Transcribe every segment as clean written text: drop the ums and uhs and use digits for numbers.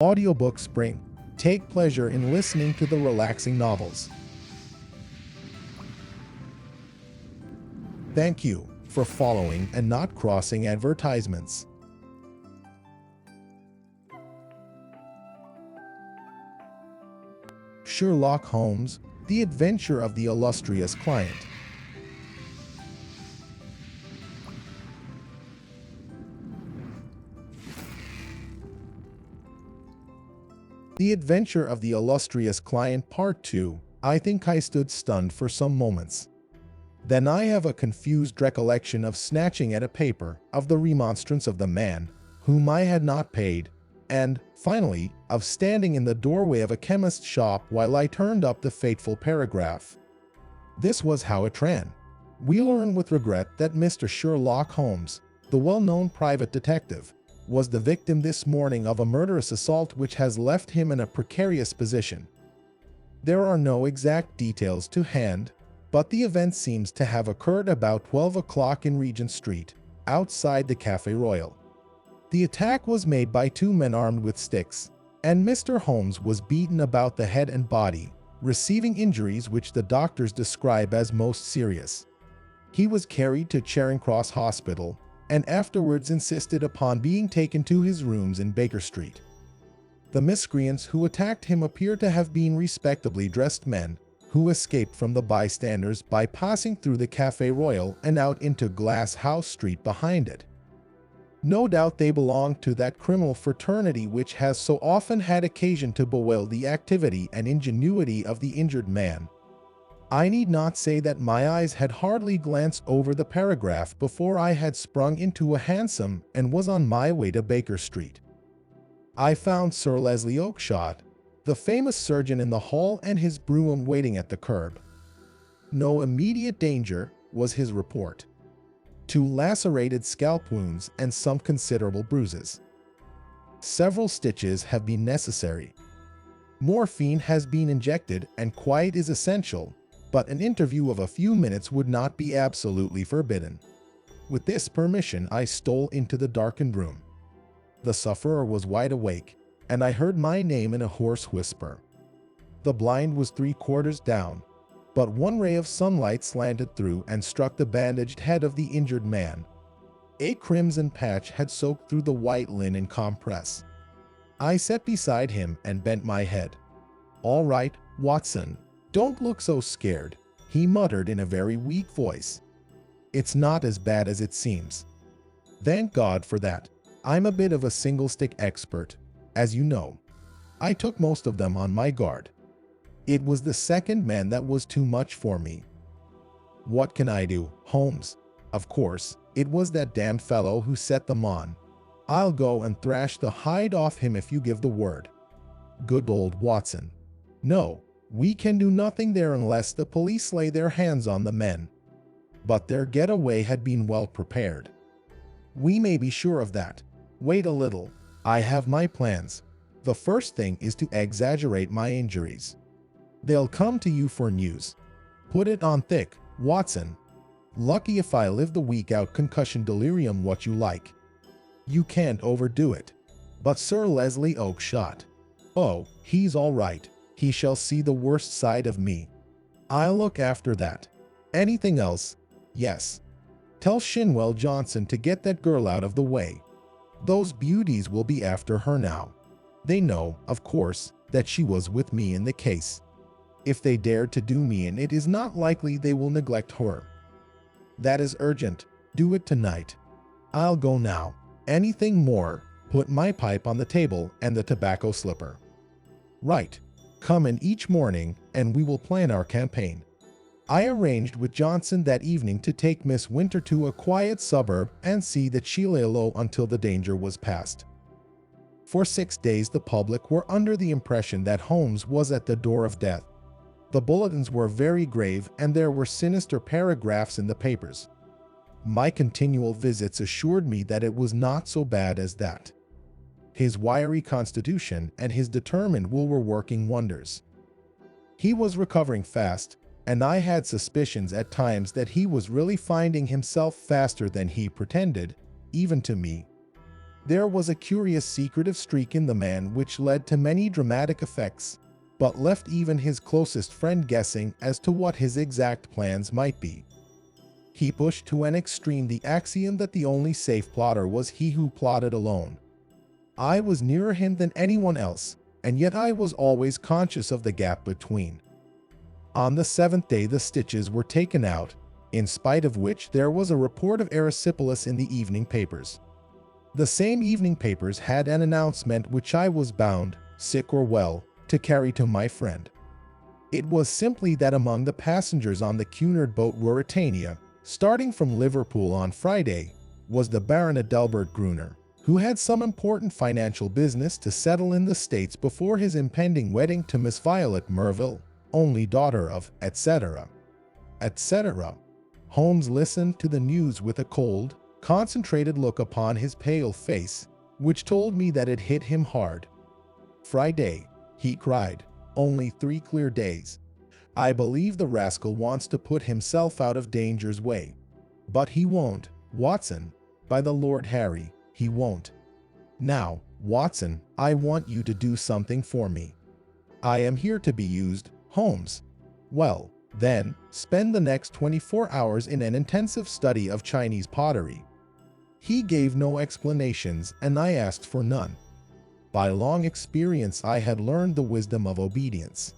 Audiobook Spring. Take pleasure in listening to the relaxing novels. Thank you for following and not crossing advertisements. Sherlock Holmes, The Adventure of the Illustrious Client. The Adventure of the Illustrious Client Part 2. I think I stood stunned for some moments. Then I have a confused recollection of snatching at a paper, of the remonstrance of the man, whom I had not paid, and, finally, of standing in the doorway of a chemist's shop while I turned up the fateful paragraph. This was how it ran. We learn with regret that Mr. Sherlock Holmes, the well-known private detective, was the victim this morning of a murderous assault which has left him in a precarious position. There are no exact details to hand, but the event seems to have occurred about 12 o'clock in Regent Street, outside the Café Royal. The attack was made by two men armed with sticks, and Mr. Holmes was beaten about the head and body, receiving injuries which the doctors describe as most serious. He was carried to Charing Cross Hospital, and afterwards insisted upon being taken to his rooms in Baker Street. The miscreants who attacked him appear to have been respectably dressed men, who escaped from the bystanders by passing through the Café Royal and out into Glass House Street behind it. No doubt they belonged to that criminal fraternity which has so often had occasion to bewail the activity and ingenuity of the injured man. I need not say that my eyes had hardly glanced over the paragraph before I had sprung into a hansom and was on my way to Baker Street. I found Sir Leslie Oakshott, the famous surgeon, in the hall and his brougham waiting at the curb. No immediate danger, was his report. 2 lacerated scalp wounds and some considerable bruises. Several stitches have been necessary. Morphine has been injected and quiet is essential, but an interview of a few minutes would not be absolutely forbidden. With this permission, I stole into the darkened room. The sufferer was wide awake, and I heard my name in a hoarse whisper. The blind was 3/4 down, but one ray of sunlight slanted through and struck the bandaged head of the injured man. A crimson patch had soaked through the white linen compress. I sat beside him and bent my head. "All right, Watson. Don't look so scared," he muttered in a very weak voice. "It's not as bad as it seems." Thank God for that. I'm a bit of a single-stick expert, as you know. I took most of them on my guard. It was the second man that was too much for me. What can I do, Holmes? Of course, it was that damned fellow who set them on. I'll go and thrash the hide off him if you give the word. Good old Watson. No. We can do nothing there unless the police lay their hands on the men. But their getaway had been well prepared. We may be sure of that. Wait a little. I have my plans. The first thing is to exaggerate my injuries. They'll come to you for news. Put it on thick, Watson. Lucky if I live the week out, concussion delirium, what you like. You can't overdo it. But Sir Leslie Oakshott. Oh, he's all right. He shall see the worst side of me. I'll look after that. Anything else? Yes. Tell Shinwell Johnson to get that girl out of the way. Those beauties will be after her now. They know, of course, that she was with me in the case. If they dared to do me in, it is not likely they will neglect her. That is urgent. Do it tonight. I'll go now. Anything more? Put my pipe on the table and the tobacco slipper. Right. Come in each morning, and we will plan our campaign. I arranged with Johnson that evening to take Miss Winter to a quiet suburb and see that she lay low until the danger was past. For 6 days the public were under the impression that Holmes was at the door of death. The bulletins were very grave, and there were sinister paragraphs in the papers. My continual visits assured me that it was not so bad as that. His wiry constitution and his determined will were working wonders. He was recovering fast, and I had suspicions at times that he was really finding himself faster than he pretended, even to me. There was a curious secretive streak in the man which led to many dramatic effects, but left even his closest friend guessing as to what his exact plans might be. He pushed to an extreme the axiom that the only safe plotter was he who plotted alone. I was nearer him than anyone else, and yet I was always conscious of the gap between. On the 7th day the stitches were taken out, in spite of which there was a report of erysipelas in the evening papers. The same evening papers had an announcement which I was bound, sick or well, to carry to my friend. It was simply that among the passengers on the Cunard boat Ruritania, starting from Liverpool on Friday, was the Baron Adelbert Gruner, who had some important financial business to settle in the States before his impending wedding to Miss Violet Merville, only daughter of, etc. etc. Holmes listened to the news with a cold, concentrated look upon his pale face, which told me that it hit him hard. "Friday," he cried. "Only 3 clear days. I believe the rascal wants to put himself out of danger's way. But he won't, Watson. By the Lord Harry, he won't. Now, Watson, I want you to do something for me. I am here to be used, Holmes. Well, then, spend the next 24 hours in an intensive study of Chinese pottery." He gave no explanations, and I asked for none. By long experience I had learned the wisdom of obedience.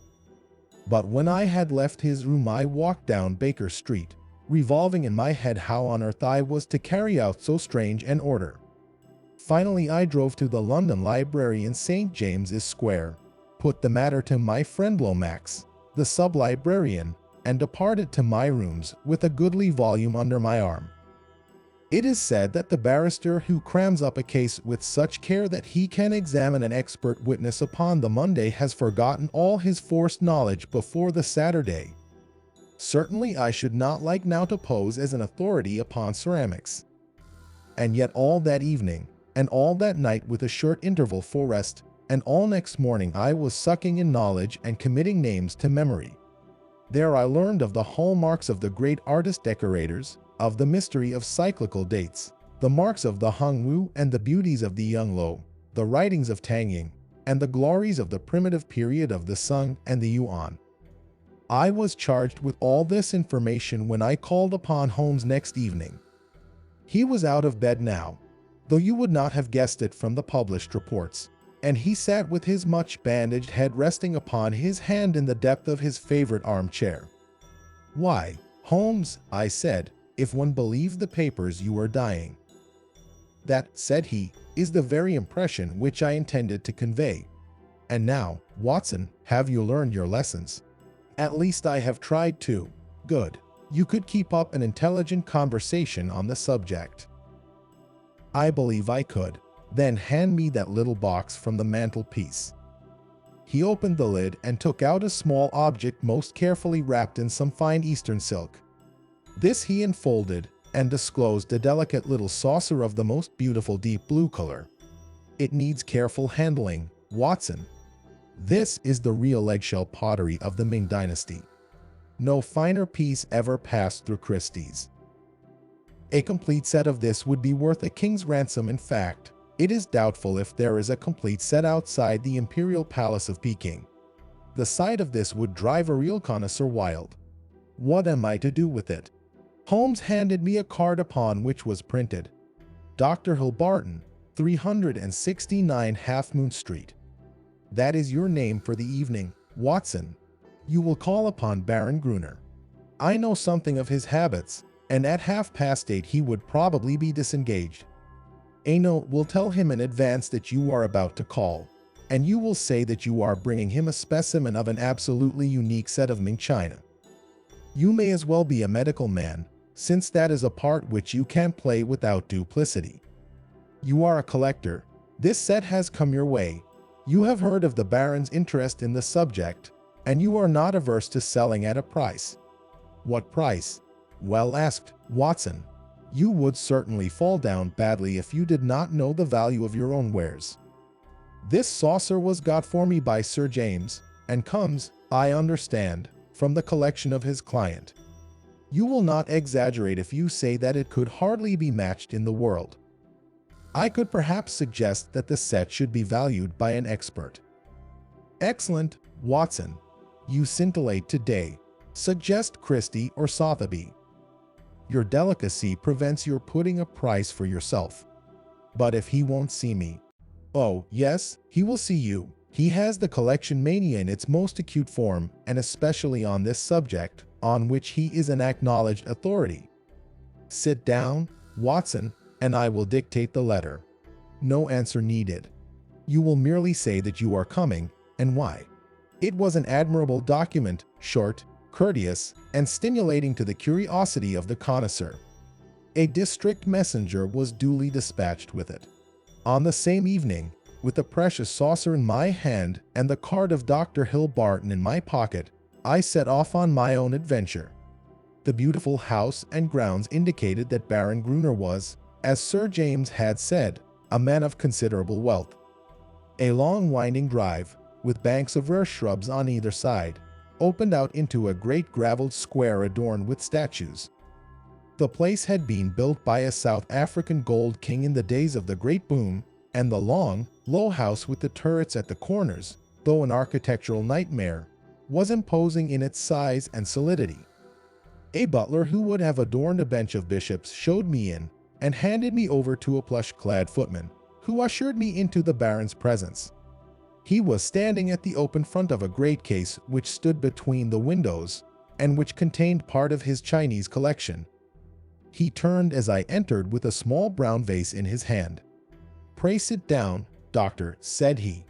But when I had left his room I walked down Baker Street, revolving in my head how on earth I was to carry out so strange an order. Finally I drove to the London Library in St. James's Square, put the matter to my friend Lomax, the sub-librarian, and departed to my rooms with a goodly volume under my arm. It is said that the barrister who crams up a case with such care that he can examine an expert witness upon the Monday has forgotten all his forced knowledge before the Saturday. Certainly I should not like now to pose as an authority upon ceramics. And yet all that evening, and all that night with a short interval for rest, and all next morning I was sucking in knowledge and committing names to memory. There I learned of the hallmarks of the great artist-decorators, of the mystery of cyclical dates, the marks of the Hung Wu and the beauties of the Yung Lo, the writings of Tang Ying, and the glories of the primitive period of the Sung and the Yuan. I was charged with all this information when I called upon Holmes next evening. He was out of bed now, though you would not have guessed it from the published reports, and he sat with his much bandaged head resting upon his hand in the depth of his favorite armchair. "Why, Holmes," I said, "if one believes the papers, you are dying." "That," said he, "is the very impression which I intended to convey. And now, Watson, have you learned your lessons?" "At least I have tried to." "Good. You could keep up an intelligent conversation on the subject." "I believe I could." "Then hand me that little box from the mantelpiece." He opened the lid and took out a small object most carefully wrapped in some fine Eastern silk. This he unfolded, and disclosed a delicate little saucer of the most beautiful deep blue color. "It needs careful handling, Watson. This is the real eggshell pottery of the Ming Dynasty. No finer piece ever passed through Christie's. A complete set of this would be worth a king's ransom. In fact, it is doubtful if there is a complete set outside the Imperial Palace of Peking. The sight of this would drive a real connoisseur wild. What am I to do with it?" Holmes handed me a card upon which was printed, "Dr. Hill Barton, 369 Half Moon Street. That is your name for the evening, Watson. You will call upon Baron Gruner. I know something of his habits, and at 8:30 he would probably be disengaged. A note will tell him in advance that you are about to call, and you will say that you are bringing him a specimen of an absolutely unique set of Ming china. You may as well be a medical man, since that is a part which you can't play without duplicity. You are a collector. This set has come your way. You have heard of the Baron's interest in the subject, and you are not averse to selling at a price." "What price?" "Well asked, Watson. You would certainly fall down badly if you did not know the value of your own wares. This saucer was got for me by Sir James, and comes, I understand, from the collection of his client. You will not exaggerate if you say that it could hardly be matched in the world." I could perhaps suggest that the set should be valued by an expert. Excellent, Watson. You scintillate today. Suggest Christie or Sotheby. Your delicacy prevents your putting a price for yourself. But if he won't see me. Oh, yes, he will see you. He has the collection mania in its most acute form, and especially on this subject, on which he is an acknowledged authority. Sit down, Watson, and I will dictate the letter. No answer needed. You will merely say that you are coming, and why. It was an admirable document, short, courteous, and stimulating to the curiosity of the connoisseur. A district messenger was duly dispatched with it. On the same evening, with the precious saucer in my hand and the card of Dr. Hill Barton in my pocket, I set off on my own adventure. The beautiful house and grounds indicated that Baron Gruner was, as Sir James had said, a man of considerable wealth. A long winding drive, with banks of rare shrubs on either side, opened out into a great gravelled square adorned with statues. The place had been built by a South African gold king in the days of the great boom, and the long, low house with the turrets at the corners, though an architectural nightmare, was imposing in its size and solidity. A butler who would have adorned a bench of bishops showed me in, and handed me over to a plush-clad footman, who ushered me into the baron's presence. He was standing at the open front of a great case which stood between the windows, and which contained part of his Chinese collection. He turned as I entered with a small brown vase in his hand. "Pray sit down, doctor," said he.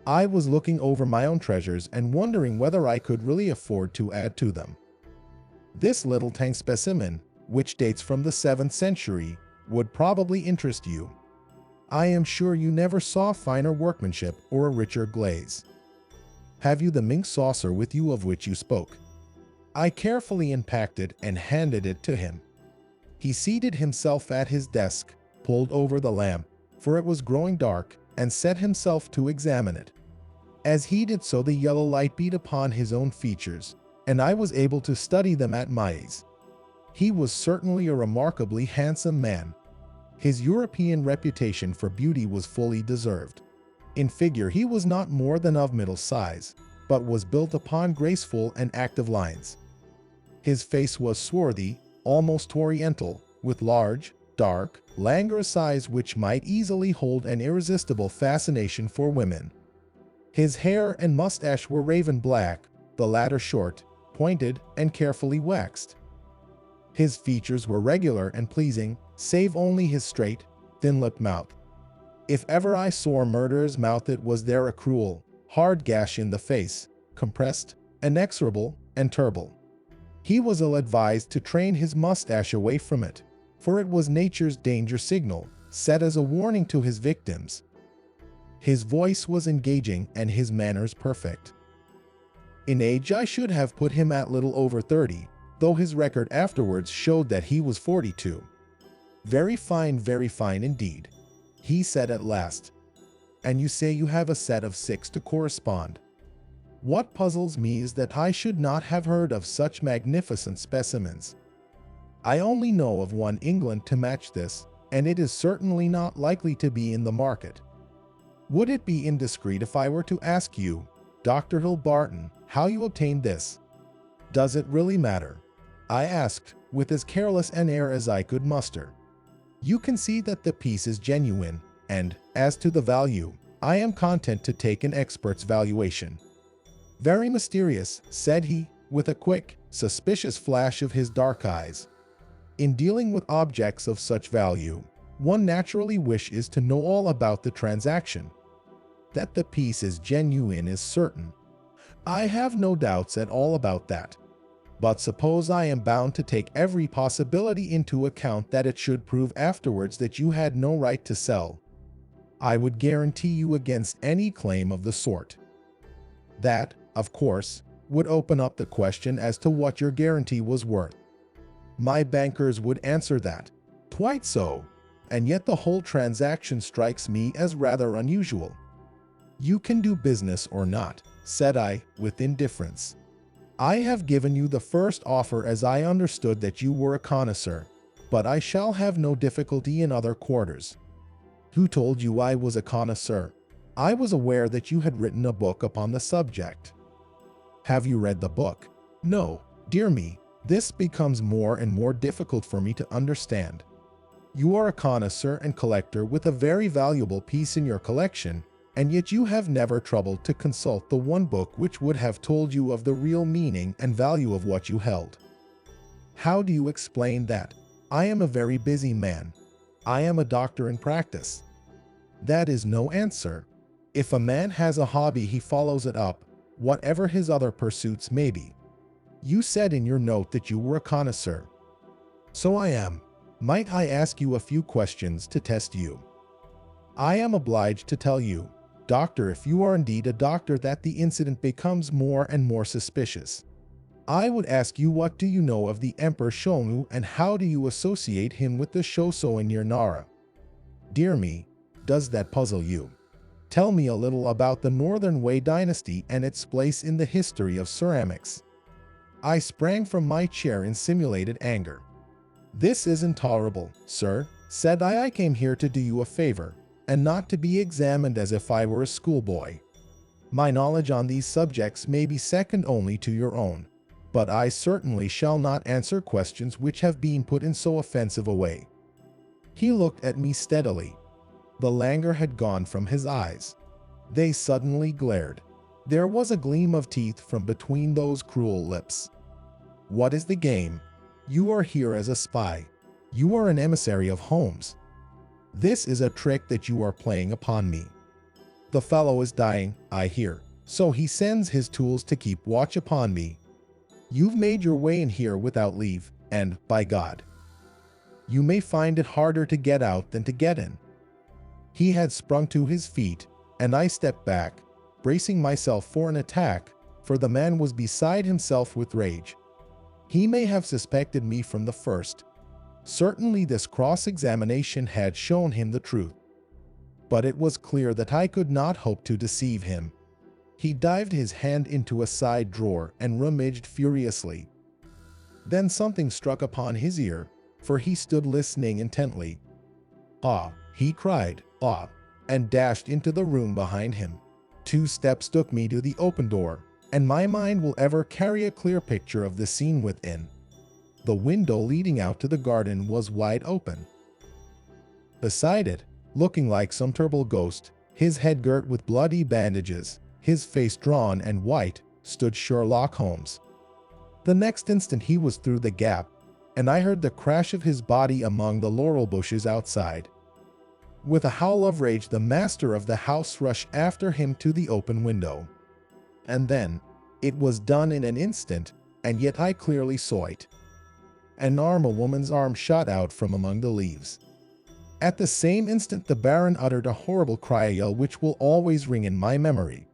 I was looking over my own treasures and wondering whether I could really afford to add to them. This little tang specimen, which dates from the 7th century, would probably interest you. I am sure you never saw finer workmanship or a richer glaze. Have you the mink saucer with you of which you spoke? I carefully unpacked it and handed it to him. He seated himself at his desk, pulled over the lamp, for it was growing dark, and set himself to examine it. As he did so, the yellow light beat upon his own features, and I was able to study them at my ease. He was certainly a remarkably handsome man. His European reputation for beauty was fully deserved. In figure he was not more than of middle size, but was built upon graceful and active lines. His face was swarthy, almost oriental, with large, dark, languorous eyes which might easily hold an irresistible fascination for women. His hair and mustache were raven black, the latter short, pointed, and carefully waxed. His features were regular and pleasing, save only his straight, thin-lipped mouth. If ever I saw a murderer's mouth, it was there, a cruel, hard gash in the face, compressed, inexorable, and terrible. He was ill-advised to train his mustache away from it, for it was nature's danger signal, set as a warning to his victims. His voice was engaging and his manners perfect. In age I should have put him at little over 30, though his record afterwards showed that he was 42. Very fine indeed," he said at last. "And you say you have a set of 6 to correspond. What puzzles me is that I should not have heard of such magnificent specimens. I only know of one in England to match this, and it is certainly not likely to be in the market. Would it be indiscreet if I were to ask you, Dr. Hill Barton, how you obtained this?" "Does it really matter?" I asked, with as careless an air as I could muster. "You can see that the piece is genuine, and, as to the value, I am content to take an expert's valuation." "Very mysterious," said he, with a quick, suspicious flash of his dark eyes. "In dealing with objects of such value, one naturally wishes to know all about the transaction. That the piece is genuine is certain. I have no doubts at all about that. But suppose I am bound to take every possibility into account that it should prove afterwards that you had no right to sell. I would guarantee you against any claim of the sort. That, of course, would open up the question as to what your guarantee was worth. My bankers would answer that. Quite so, and yet the whole transaction strikes me as rather unusual." "You can do business or not," said I, with indifference. "I have given you the first offer as I understood that you were a connoisseur, but I shall have no difficulty in other quarters. Who told you I was a connoisseur? I was aware that you had written a book upon the subject. Have you read the book? No, dear me, this becomes more and more difficult for me to understand. You are a connoisseur and collector with a very valuable piece in your collection, and yet you have never troubled to consult the one book which would have told you of the real meaning and value of what you held. How do you explain that? I am a very busy man. I am a doctor in practice. That is no answer. If a man has a hobby, he follows it up, whatever his other pursuits may be. You said in your note that you were a connoisseur. So I am. Might I ask you a few questions to test you? I am obliged to tell you, doctor, if you are indeed a doctor, that the incident becomes more and more suspicious. I would ask you, what do you know of the Emperor Shonu, and how do you associate him with the Shoso near Nara? Dear me, does that puzzle you? Tell me a little about the Northern Wei dynasty and its place in the history of ceramics. I sprang from my chair in simulated anger. This is intolerable, sir, said I. I came here to do you a favor, and not to be examined as if I were a schoolboy. My knowledge on these subjects may be second only to your own, but I certainly shall not answer questions which have been put in so offensive a way. He looked at me steadily. The languor had gone from his eyes. They suddenly glared. There was a gleam of teeth from between those cruel lips. What is the game? You are here as a spy. You are an emissary of Holmes. This is a trick that you are playing upon me. The fellow is dying, I hear, so he sends his tools to keep watch upon me. You've made your way in here without leave, and, by God, you may find it harder to get out than to get in. He had sprung to his feet, and I stepped back, bracing myself for an attack, for the man was beside himself with rage. He may have suspected me from the first. Certainly this cross-examination had shown him the truth. But it was clear that I could not hope to deceive him. He dived his hand into a side drawer and rummaged furiously. Then something struck upon his ear, for he stood listening intently. "Ah!" he cried, "ah!" and dashed into the room behind him. 2 steps took me to the open door, and my mind will ever carry a clear picture of the scene within. The window leading out to the garden was wide open. Beside it, looking like some terrible ghost, his head girt with bloody bandages, his face drawn and white, stood Sherlock Holmes. The next instant he was through the gap, and I heard the crash of his body among the laurel bushes outside. With a howl of rage, the master of the house rushed after him to the open window. And then, it was done in an instant, and yet I clearly saw it. An arm, a woman's arm, shot out from among the leaves. At the same instant the Baron uttered a horrible cry, a yell which will always ring in my memory.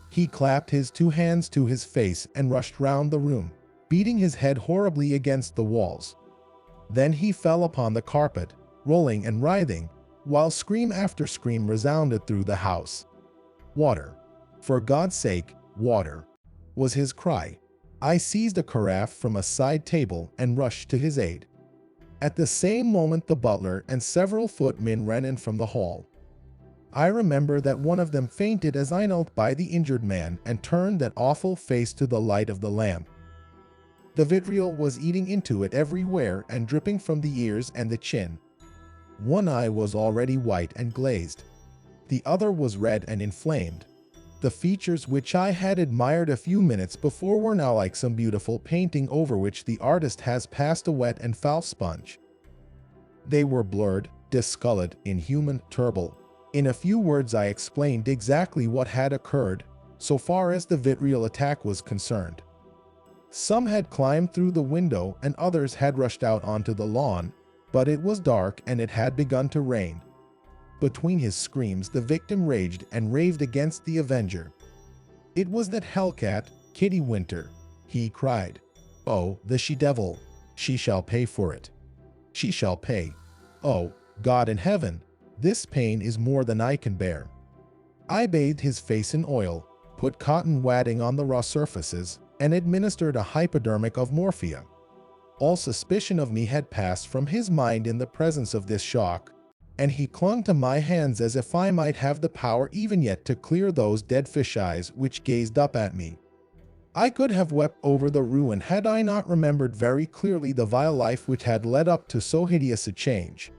He clapped his 2 hands to his face and rushed round the room, beating his head horribly against the walls. Then he fell upon the carpet, rolling and writhing, while scream after scream resounded through the house. "Water! For God's sake, water!" was his cry. I seized a carafe from a side table and rushed to his aid. At the same moment the butler and several footmen ran in from the hall. I remember that one of them fainted as I knelt by the injured man and turned that awful face to the light of the lamp. The vitriol was eating into it everywhere and dripping from the ears and the chin. One eye was already white and glazed. The other was red and inflamed. The features which I had admired a few minutes before were now like some beautiful painting over which the artist has passed a wet and foul sponge. They were blurred, discolored, inhuman, terrible. In a few words I explained exactly what had occurred, so far as the vitriol attack was concerned. Some had climbed through the window and others had rushed out onto the lawn, but it was dark and it had begun to rain. Between his screams the victim raged and raved against the avenger. "It was that hellcat, Kitty Winter," he cried. "Oh, the she-devil! She shall pay for it. She shall pay. Oh, God in heaven, this pain is more than I can bear." I bathed his face in oil, put cotton wadding on the raw surfaces, and administered a hypodermic of morphia. All suspicion of me had passed from his mind in the presence of this shock. and he clung to my hands as if I might have the power even yet to clear those dead fish eyes which gazed up at me. I could have wept over the ruin had I not remembered very clearly the vile life which had led up to so hideous a change.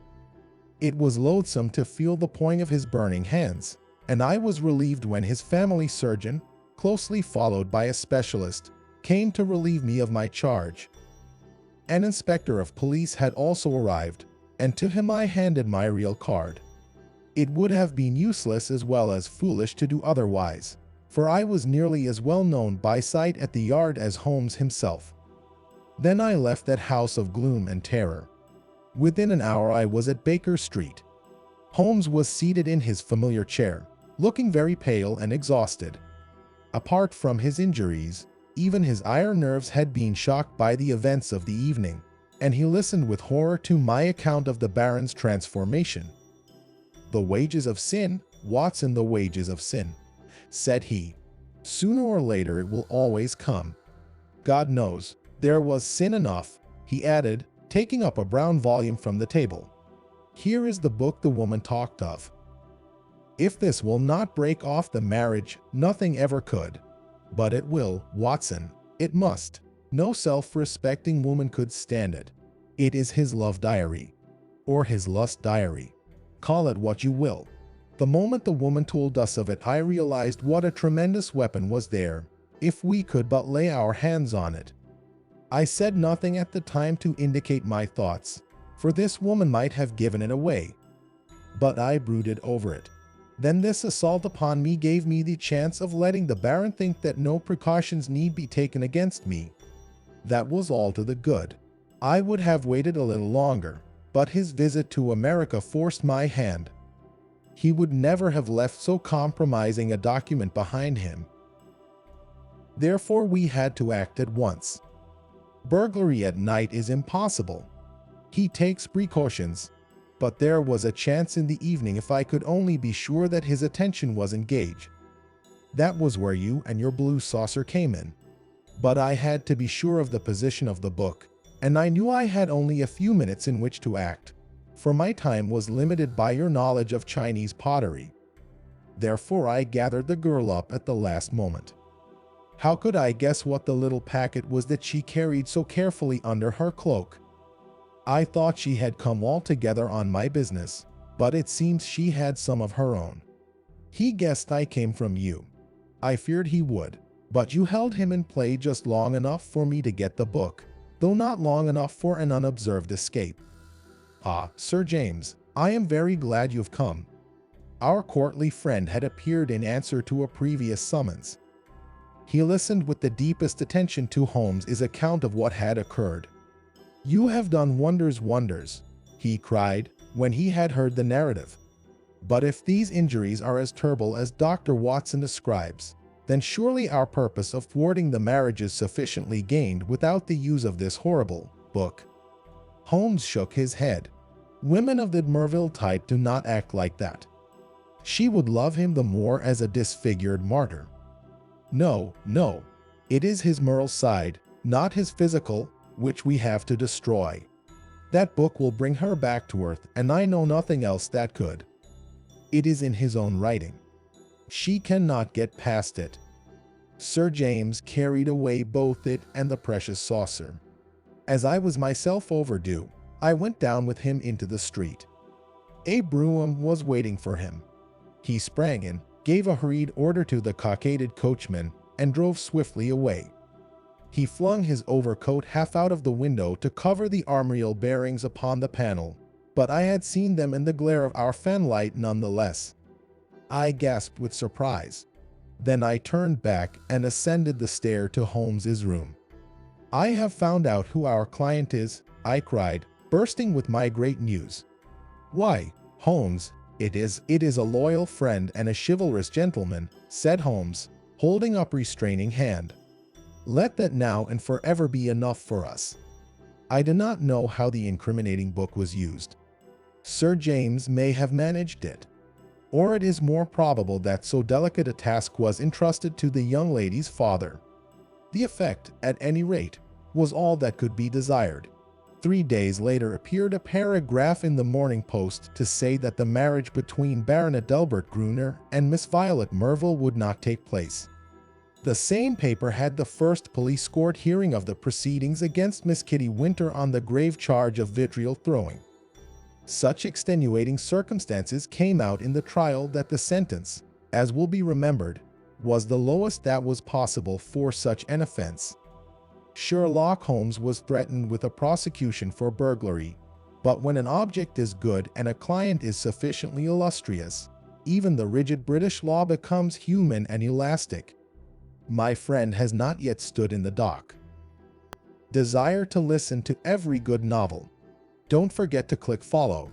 It was loathsome to feel the point of his burning hands, and I was relieved when his family surgeon, closely followed by a specialist, came to relieve me of my charge. An inspector of police had also arrived, and to him I handed my real card. It would have been useless as well as foolish to do otherwise, for I was nearly as well known by sight at the yard as Holmes himself. Then I left that house of gloom and terror. Within an hour I was at Baker Street. Holmes was seated in his familiar chair, looking very pale and exhausted. Apart from his injuries, even his iron nerves had been shocked by the events of the evening, and he listened with horror to my account of the Baron's transformation. "The wages of sin, Watson, the wages of sin," said he. "Sooner or later it will always come. God knows, there was sin enough," he added, taking up a brown volume from the table. "Here is the book the woman talked of. If this will not break off the marriage, nothing ever could. But it will, Watson. It must. No self-respecting woman could stand it. It is his love diary. Or his lust diary. Call it what you will. The moment the woman told us of it, I realized what a tremendous weapon was there, if we could but lay our hands on it. I said nothing at the time to indicate my thoughts, for this woman might have given it away. But I brooded over it. Then this assault upon me gave me the chance of letting the Baron think that no precautions need be taken against me. That was all to the good. I would have waited a little longer, but his visit to America forced my hand. He would never have left so compromising a document behind him. Therefore we had to act at once. Burglary at night is impossible. He takes precautions, but there was a chance in the evening if I could only be sure that his attention was engaged. That was where you and your blue saucer came in. But I had to be sure of the position of the book, and I knew I had only a few minutes in which to act, for my time was limited by your knowledge of Chinese pottery. Therefore I gathered the girl up at the last moment. How could I guess what the little packet was that she carried so carefully under her cloak? I thought she had come altogether on my business, but it seems she had some of her own. He guessed I came from you. I feared he would, but you held him in play just long enough for me to get the book, though not long enough for an unobserved escape. Ah, Sir James, I am very glad you've come." Our courtly friend had appeared in answer to a previous summons. He listened with the deepest attention to Holmes's account of what had occurred. "You have done wonders," he cried, when he had heard the narrative. "But if these injuries are as terrible as Dr. Watson describes, then surely our purpose of thwarting the marriage is sufficiently gained without the use of this horrible book." Holmes shook his head. "Women of the Merville type do not act like that. She would love him the more as a disfigured martyr. No, it is his moral side, not his physical, which we have to destroy. That book will bring her back to earth, and I know nothing else that could. It is in his own writing. She cannot get past it." Sir James carried away both it and the precious saucer. As I was myself overdue, I went down with him into the street. A brougham was waiting for him. He sprang in, gave a hurried order to the cockaded coachman, and drove swiftly away. He flung his overcoat half out of the window to cover the armorial bearings upon the panel, but I had seen them in the glare of our fanlight nonetheless. I gasped with surprise. Then I turned back and ascended the stair to Holmes's room. "I have found out who our client is," I cried, bursting with my great news. "Why, Holmes, it is a loyal friend and a chivalrous gentleman," said Holmes, holding up restraining hand. "Let that now and forever be enough for us. I do not know how the incriminating book was used. Sir James may have managed it. Or it is more probable that so delicate a task was entrusted to the young lady's father. The effect, at any rate, was all that could be desired. 3 days later appeared a paragraph in the Morning Post to say that the marriage between Baronet Delbert Gruner and Miss Violet Merville would not take place. The same paper had the first police court hearing of the proceedings against Miss Kitty Winter on the grave charge of vitriol throwing. Such extenuating circumstances came out in the trial that the sentence, as will be remembered, was the lowest that was possible for such an offense. Sherlock Holmes was threatened with a prosecution for burglary, but when an object is good and a client is sufficiently illustrious, even the rigid British law becomes human and elastic. My friend has not yet stood in the dock. Desire to listen to every good novel? Don't forget to click follow.